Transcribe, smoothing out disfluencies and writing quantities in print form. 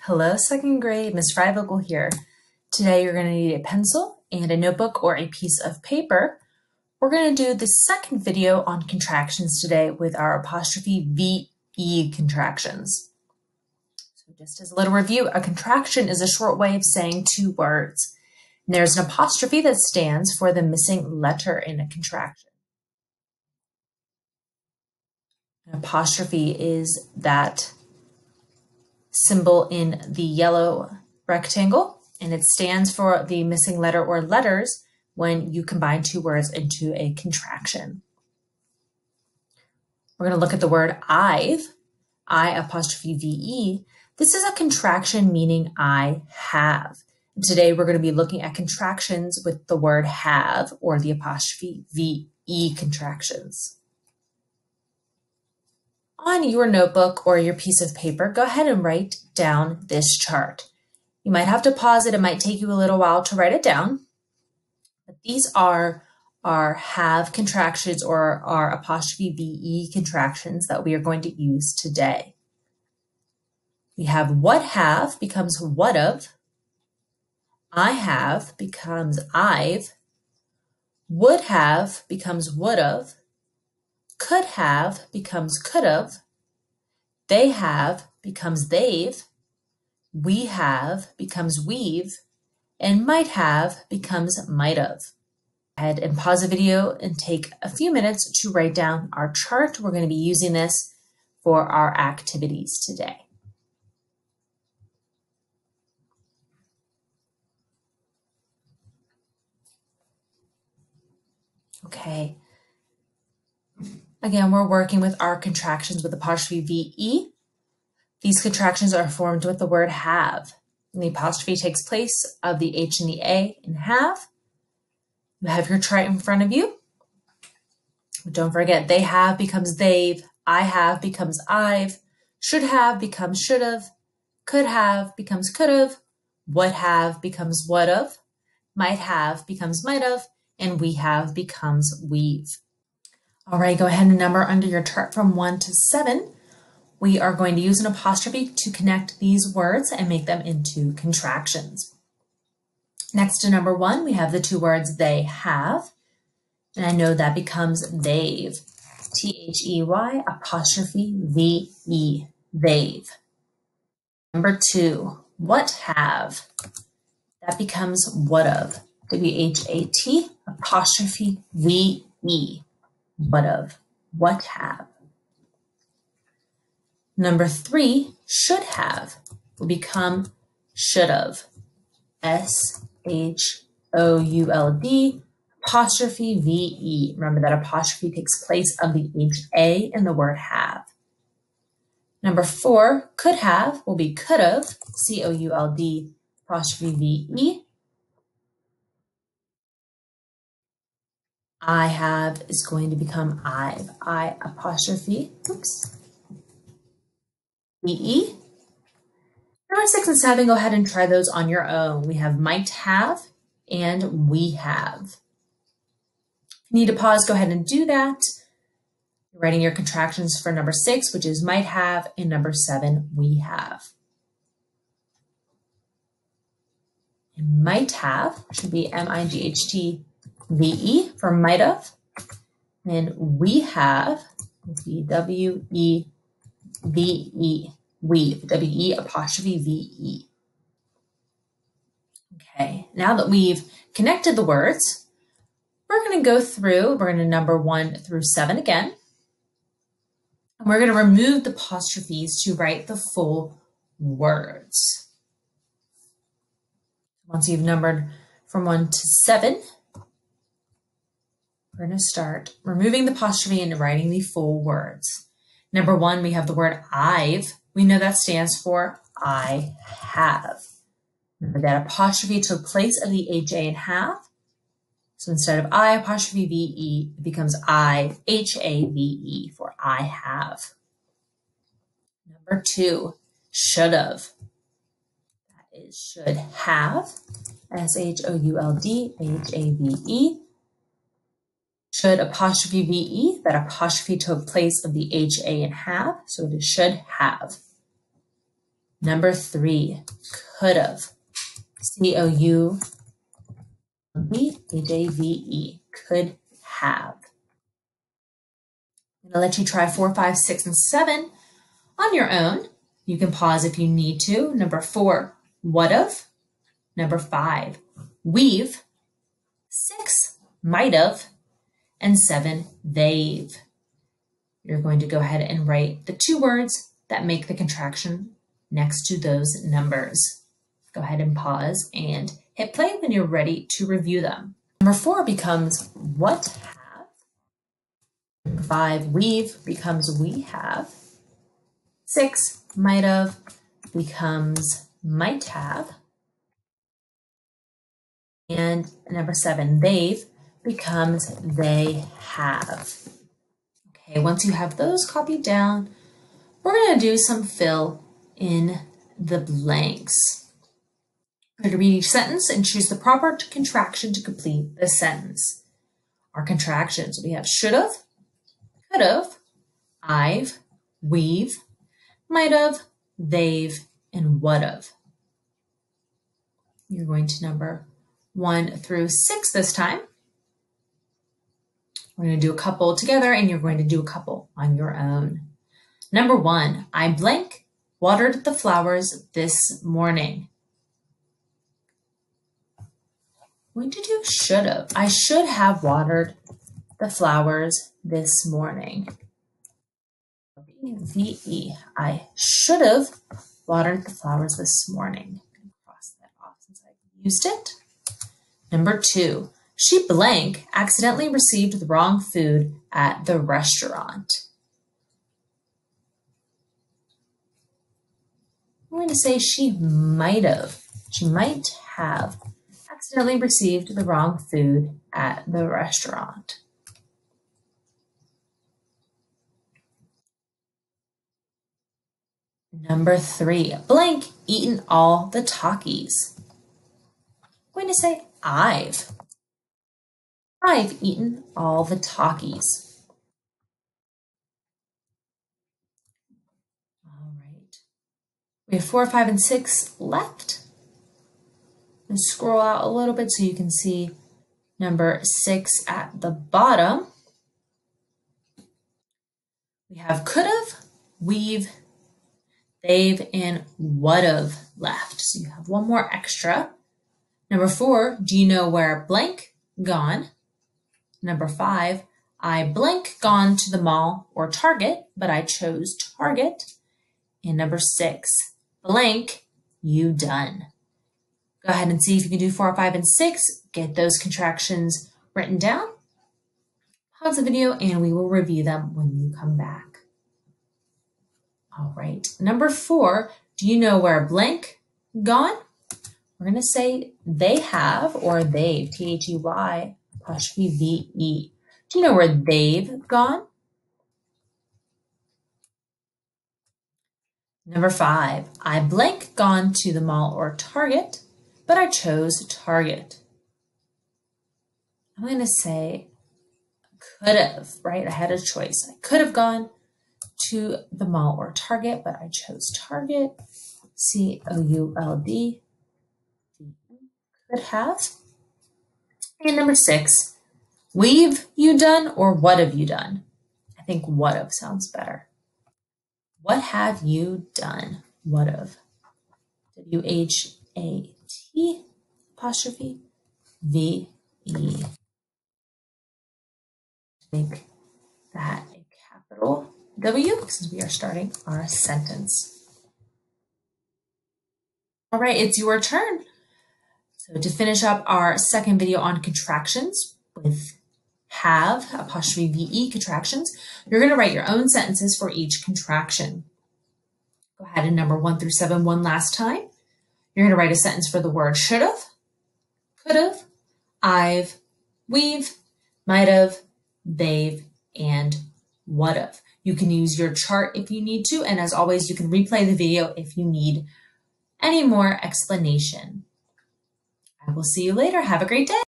Hello, second grade, Ms. Freivogel here. Today you're going to need a pencil and a notebook or a piece of paper. We're going to do the second video on contractions today with our apostrophe VE contractions. So just as a little review, a contraction is a short way of saying two words. And there's an apostrophe that stands for the missing letter in a contraction. An apostrophe is that symbol in the yellow rectangle, and it stands for the missing letter or letters when you combine two words into a contraction. We're going to look at the word I've, I apostrophe VE. This is a contraction meaning I have. And today we're going to be looking at contractions with the word have or the apostrophe VE contractions. On your notebook or your piece of paper, go ahead and write down this chart. You might have to pause it. It might take you a little while to write it down. But these are our have contractions or our apostrophe VE contractions that we are going to use today. We have what have becomes what of. I have becomes I've. Would have becomes would of. Could have becomes could have. They have becomes they've. We have becomes we've. And might have becomes might have. Go ahead and pause the video and take a few minutes to write down our chart. We're going to be using this for our activities today. Okay. Again, we're working with our contractions with apostrophe VE. These contractions are formed with the word have. And the apostrophe takes place of the H and the A in have. You have your chart in front of you. But don't forget, they have becomes they've, I have becomes I've, should have becomes should have, could have becomes could have, would have becomes would have, might have becomes might have, and we have becomes we've. All right, go ahead and number under your chart from 1 to 7. We are going to use an apostrophe to connect these words and make them into contractions. Next to number 1, we have the two words they have, and I know that becomes they've. T-H-E-Y apostrophe V-E, they've. Number 2, what have, that becomes what of. W-H-A-T apostrophe V-E. What of, what have. Number 3, should have, will become should have. S-H-O-U-L-D apostrophe V-E. Remember that apostrophe takes place of the H-A in the word have. Number 4, could have, will be could have. C-O-U-L-D apostrophe V-E. I have is going to become I've. I apostrophe, V-E. Number 6 and 7, go ahead and try those on your own. We have might have and we have. If you need to pause, go ahead and do that. You're writing your contractions for number 6, which is might have, and number 7, we have. And might have should be M-I-G-H-T-V-E for might have. And we have will be W-E-V-E. We, W-E apostrophe V-E. Okay, now that we've connected the words, we're going to go through, we're going to number 1 through 7 again. And we're going to remove the apostrophes to write the full words. Once you've numbered from 1 to 7, we're going to start removing the apostrophe and writing the full words. Number 1, we have the word I've. We know that stands for I have. Remember that apostrophe took place of the H-A in have. So instead of I apostrophe V-E, it becomes I H-A-V-E for I have. Number 2, should have. That is should have. S-H-O-U-L-D-H-A-V-E. Should apostrophe V-E, that apostrophe took place of the H-A in have, so it is should have. Number 3, could've. C-O-U-B-H-A-V-E. Could have. I'm going to let you try 4, 5, 6, and 7 on your own. You can pause if you need to. Number 4, would've. Number 5, we've. 6, might've. And 7, they've. You're going to go ahead and write the 2 words that make the contraction next to those numbers. Go ahead and pause and hit play when you're ready to review them. Number 4 becomes what have. Number 5, we've becomes we have. 6, might have becomes might have. And number 7, they've becomes they have. Okay, once you have those copied down, we're going to do some fill in the blanks. We're going to read each sentence and choose the proper contraction to complete the sentence. Our contractions, we have should've, could've, I've, we've, might've, they've, and would've. You're going to number 1 through 6 this time. We're going to do a couple together and you're going to do a couple on your own. Number 1, I blank watered the flowers this morning. I'm going to do should've. I should have watered the flowers this morning. V-E. I should have watered the flowers this morning. I'm going to cross that off since I used it. Number 2, she blank accidentally received the wrong food at the restaurant. I'm going to say she might have. She might have accidentally received the wrong food at the restaurant. Number 3, blank eaten all the Takis. I'm going to say I've eaten all the Takis. All right. We have 4, 5, and 6 left. And scroll out a little bit so you can see number 6 at the bottom. We have could've, we've, they've, and would've left. So you have one more extra. Number 4, do you know where blank gone? Number 5, I blank gone to the mall or Target, but I chose Target. And number 6, blank you done. Go ahead and see if you can do 4, 5, and 6. Get those contractions written down. Pause the video and we will review them when you come back. All right, number 4, do you know where blank gone? We're going to say they have or they've, T-H-E-Y, apostrophe V-E. Do you know where they've gone? Number 5, I blank gone to the mall or Target, but I chose Target. I'm going to say could have, right? I had a choice. I could have gone to the mall or Target, but I chose Target. C-O-U-L-D. Could have. And number 6, we've you done or what have you done? I think what have sounds better. What have you done? What have. W-H-A-T apostrophe V-E. Make that a capital W since we are starting our sentence. All right, it's your turn. So to finish up our second video on contractions with have apostrophe V-E contractions, you're going to write your own sentences for each contraction. Go ahead and number 1 through 7 one last time. You're going to write a sentence for the word should have, could have, I've, we've, might have, they've, and would have. You can use your chart if you need to, and as always, you can replay the video if you need any more explanation. I will see you later. Have a great day.